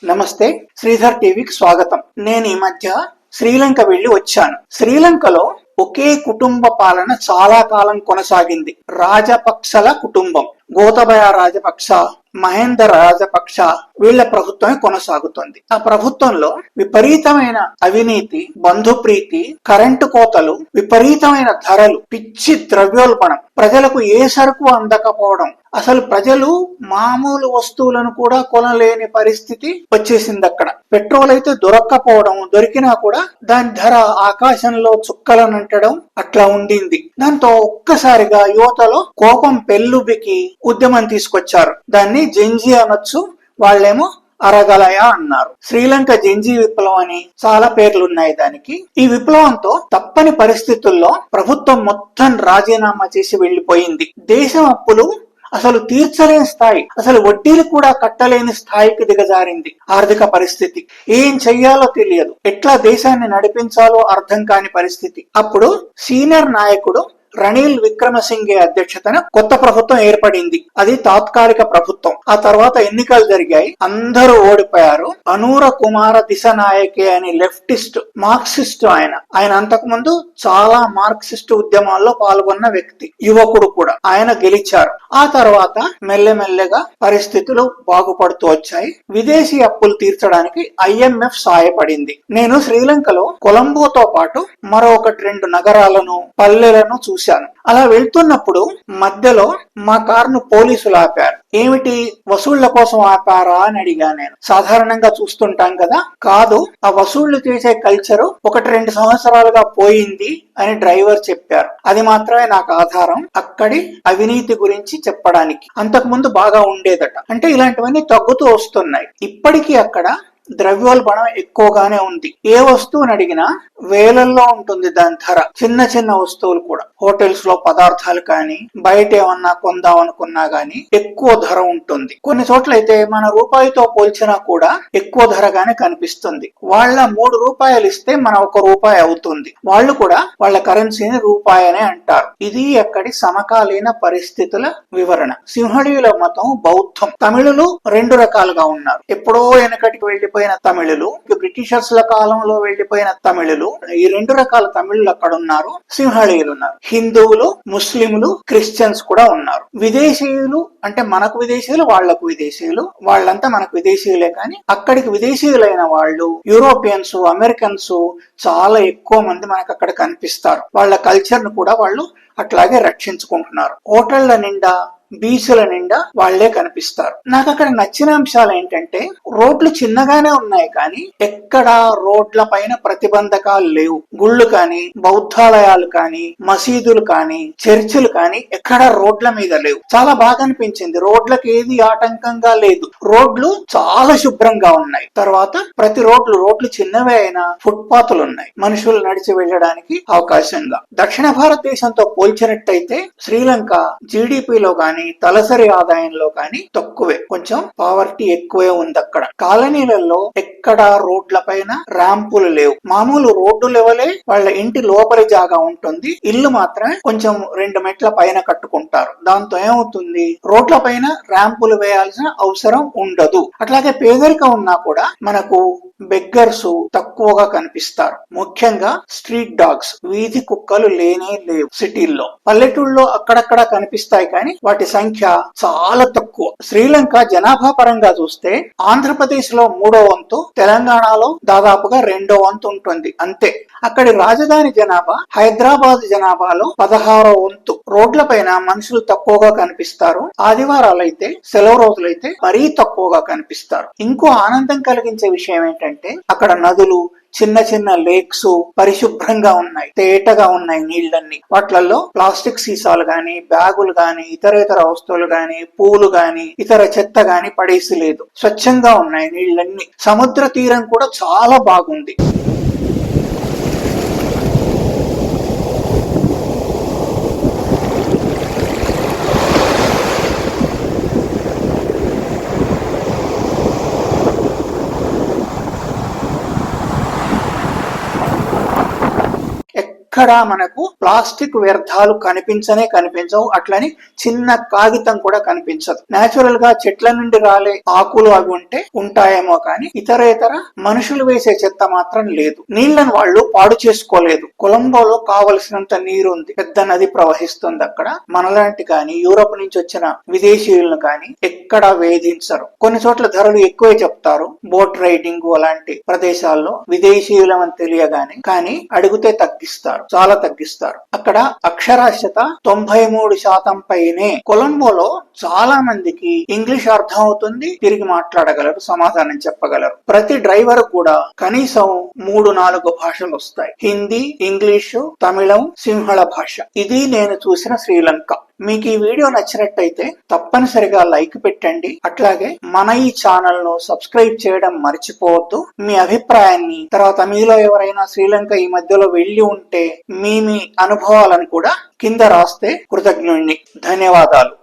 నమస్తే, శ్రీధర్ టీవీకి స్వాగతం. నేను ఈ మధ్య శ్రీలంక వెళ్లి వచ్చాను. శ్రీలంకలో ఒకే కుటుంబ పాలన చాలా కాలం కొనసాగింది. రాజపక్సల కుటుంబం, గోతబయ రాజపక్స, మహేందర్ రాజపక్స, వీళ్ల ప్రభుత్వమే కొనసాగుతుంది. ఆ ప్రభుత్వంలో విపరీతమైన అవినీతి, బంధుప్రీతి, కరెంటు కోతలు, విపరీతమైన ధరలు, పిచ్చి ద్రవ్యోల్బణం, ప్రజలకు ఏ సరుకు అందకపోవడం, అసలు ప్రజలు మామూలు వస్తువులను కూడా కొనలేని పరిస్థితి వచ్చేసింది. అక్కడ పెట్రోల్ అయితే దొరక్కపోవడం, దొరికినా కూడా దాని ధర ఆకాశంలో చుక్కలనంటడం అట్లా ఉండింది. దాంతో ఒక్కసారిగా యువతలో కోపం పెల్లుబికి ఉద్యమం తీసుకొచ్చారు. దాన్ని జెంజీ అనొచ్చు, వాళ్ళేమో అరగలయ అన్నారు. శ్రీలంక జెంజీ విప్లవం అని చాలా పేర్లున్నాయి దానికి. ఈ విప్లవంతో తప్పని పరిస్థితుల్లో ప్రభుత్వం మొత్తం రాజీనామా చేసి వెళ్లిపోయింది. దేశం అప్పులు అసలు తీర్చలేని స్థాయి, అసలు వడ్డీలు కూడా కట్టలేని స్థాయికి దిగజారింది ఆర్థిక పరిస్థితి. ఏం చెయ్యాలో తెలియదు, ఎట్లా దేశాన్ని నడిపించాలో అర్థం కాని పరిస్థితి. అప్పుడు సీనియర్ నాయకుడు రణీల్ విక్రమసింఘే అధ్యక్షతన కొత్త ప్రభుత్వం ఏర్పడింది. అది తాత్కాలిక ప్రభుత్వం. ఆ తర్వాత ఎన్నికలు జరిగాయి, అందరూ ఓడిపోయారు. అనూర కుమార దిశనాయకే అని లెఫ్టిస్ట్ మార్క్సిస్ట్ ఆయన అంతకు ముందు చాలా మార్క్సిస్ట్ ఉద్యమాల్లో పాల్గొన్న వ్యక్తి, యువకుడు కూడా. ఆయన గెలిచారు. ఆ తర్వాత మెల్లమెల్లగా పరిస్థితులు బాగుపడుతూ వచ్చాయి. విదేశీ అప్పులు తీర్చడానికి IMF సాయపడింది. నేను శ్రీలంకలో కొలంబోతో పాటు మరొకటి 2 నగరాలను, పల్లెలను చూశాను. అలా వెళ్తున్నప్పుడు మధ్యలో మా కారును పోలీసులు ఆపారు. ఏమిటి, వసూళ్ల కోసం ఆపారా అని అడిగా నేను. సాధారణంగా చూస్తుంటాం కదా. కాదు, ఆ వసూళ్లు చేసే కల్చరు 1-2 సంవత్సరాలుగా పోయింది అని డ్రైవర్ చెప్పారు. అది మాత్రమే నాకు ఆధారం అక్కడి అవినీతి గురించి చెప్పడానికి. అంతకు ముందు బాగా ఉండేదట. అంటే ఇలాంటివన్నీ తగ్గుతూ వస్తున్నాయి. ఇప్పటికీ అక్కడ ద్రవ్యోల్బణం ఎక్కువగానే ఉంది. ఏ వస్తువుని అడిగినా వేలల్లో ఉంటుంది దాని ధర. చిన్న చిన్న వస్తువులు కూడా, హోటల్స్ లో పదార్థాలు కానీ, బయట ఏమన్నా కొందాం అనుకున్నా గానీ ఎక్కువ ధర ఉంటుంది. కొన్ని చోట్ల అయితే మన రూపాయితో పోల్చినా కూడా ఎక్కువ ధరగానే కనిపిస్తుంది. వాళ్ళ 3 రూపాయలు ఇస్తే మన 1 రూపాయి అవుతుంది. వాళ్ళు కూడా వాళ్ళ కరెన్సీని రూపాయి అనే అంటారు. ఇది అక్కడి సమకాలీన పరిస్థితుల వివరణ. సింహళీయుల మతం బౌద్ధం. తమిళులు 2 రకాలుగా ఉన్నారు. ఎప్పుడో వెనకటికి వెళ్లిపోయిన తమిళులు, బ్రిటిషర్స్ల కాలంలో వెళ్లిపోయిన తమిళులు, ఈ 2 రకాల తమిళులు అక్కడ ఉన్నారు. సింహళీయులు ఉన్నారు. హిందువులు, ముస్లింలు, క్రిస్టియన్స్ కూడా ఉన్నారు. విదేశీయులు అంటే మనకు విదేశీయులు, వాళ్లకు విదేశీయులు. వాళ్ళంతా మనకు విదేశీయులే, కానీ అక్కడికి విదేశీయులైన వాళ్ళు యూరోపియన్స్, అమెరికన్స్ చాలా ఎక్కువ మంది మనకు అక్కడ కనిపిస్తారు. వాళ్ళ కల్చర్ ను కూడా వాళ్ళు అట్లాగే రక్షించుకుంటున్నారు. హోటళ్ల నిండా, బీచ్ల నిండా వాళ్లే కనిపిస్తారు. నాకు అక్కడ నచ్చిన అంశాలు ఏంటంటే, రోడ్లు చిన్నగానే ఉన్నాయి కానీ ఎక్కడ రోడ్ల పైన ప్రతిబంధకాలు లేవు. గుళ్ళు కానీ, బౌద్ధాలయాలు కానీ, మసీదులు కానీ, చర్చిలు కానీ ఎక్కడ రోడ్ల మీద లేవు. చాలా బాగా అనిపించింది. రోడ్లకు ఏది ఆటంకంగా లేదు. రోడ్లు చాలా శుభ్రంగా ఉన్నాయి. తర్వాత ప్రతి రోడ్లు చిన్నవే అయినా ఫుట్పాత్లు ఉన్నాయి, మనుషులు నడిచి వెళ్ళడానికి అవకాశంగా. దక్షిణ భారతదేశంతో పోల్చినట్టయితే శ్రీలంక జీడిపిలో గాని, తలసరి ఆదాయంలో కానీ తక్కువే. కొంచెం పావర్టీ ఎక్కువే ఉంది అక్కడ. కాలనీలలో ఎక్కడ రోడ్ల పైన ర్యాంపులు లేవు. మామూలు రోడ్డు లెవెలే వాళ్ళ ఇంటి లోపలి జాగా ఉంటుంది. ఇల్లు మాత్రమే కొంచెం 2 మెట్ల పైన కట్టుకుంటారు. దాంతో ఏమవుతుంది, రోడ్ల పైన ర్యాంపులు వేయాల్సిన అవసరం ఉండదు. అట్లాగే పేదరికం ఉన్నా కూడా మనకు బెగ్గర్స్ తక్కువగా కనిపిస్తారు. ముఖ్యంగా స్ట్రీట్ డాగ్స్, వీధి కుక్కలు లేనే లేవు సిటీల్లో. పల్లెటూళ్ళలో అక్కడక్కడ కనిపిస్తాయి కానీ వాటి సంఖ్య చాలా తక్కువ. శ్రీలంక జనాభా పరంగా చూస్తే ఆంధ్రప్రదేశ్ లో 3వ వంతు, తెలంగాణలో దాదాపుగా 2వ వంతు ఉంటుంది అంతే. అక్కడి రాజధాని జనాభా హైదరాబాద్ జనాభాలో 16వ వంతు. రోడ్ల పైన మనుషులు తక్కువగా కనిపిస్తారు. ఆదివారాలైతే, సెలవు రోజులైతే మరీ తక్కువగా కనిపిస్తారు. ఇంకో ఆనందం కలిగించే విషయం ఏంటంటే, అక్కడ నదులు, చిన్న చిన్న లేక్స్ పరిశుభ్రంగా ఉన్నాయి, తేటగా ఉన్నాయి నీళ్లన్నీ. వాటిలలో ప్లాస్టిక్ సీసాలు గాని, బ్యాగులు గాని, ఇతర వస్తువులు గాని, పూలు గాని, ఇతర చెత్త గాని పడేసి లేదు. స్వచ్ఛంగా ఉన్నాయి నీళ్లన్నీ. సముద్ర తీరం కూడా చాలా బాగుంది. ఎక్కడ మనకు ప్లాస్టిక్ వ్యర్థాలు కనిపించవు. అట్లని చిన్న కాగితం కూడా కనిపించదు. నేచురల్ గా చెట్ల నుండి రాలే ఆకులు అవి ఉంటాయేమో కానీ ఇతర మనుషులు వేసే చెత్త మాత్రం లేదు. నీళ్లను వాళ్ళు పాడు చేసుకోలేదు. కొలంబోలో కావలసినంత నీరు ఉంది. పెద్ద నది ప్రవహిస్తుంది అక్కడ. మనలాంటి కానీ యూరోప్ నుంచి వచ్చిన విదేశీయులను కానీ ఎక్కడా వేధించరు. కొన్ని చోట్ల ధరలు ఎక్కువే చెప్తారు. బోట్ రైడింగ్ అలాంటి ప్రదేశాల్లో విదేశీయులమని తెలియగానే, కానీ అడిగితే తగ్గిస్తారు, చాలా తగ్గిస్తారు. అక్కడ అక్షరాస్యత 93% పైనే. కొలంబోలో చాలా మందికి ఇంగ్లీష్ అర్థం అవుతుంది, తిరిగి మాట్లాడగలరు, సమాధానం చెప్పగలరు. ప్రతి డ్రైవర్ కూడా కనీసం 3-4 భాషలు వస్తాయి. హిందీ, ఇంగ్లీషు, తమిళం, సింహళ భాష. ఇది నేను చూసిన శ్రీలంక. మీకు ఈ వీడియో నచ్చినట్టయితే తప్పనిసరిగా లైక్ పెట్టండి. అట్లాగే మన ఈ ఛానల్ ను సబ్స్క్రైబ్ చేయడం మర్చిపోవద్దు. మీ అభిప్రాయాన్ని, తర్వాత మీలో ఎవరైనా శ్రీలంక ఈ మధ్యలో వెళ్లి ఉంటే మీ అనుభవాలను కూడా కింద రాస్తే కృతజ్ఞుణ్ణి. ధన్యవాదాలు.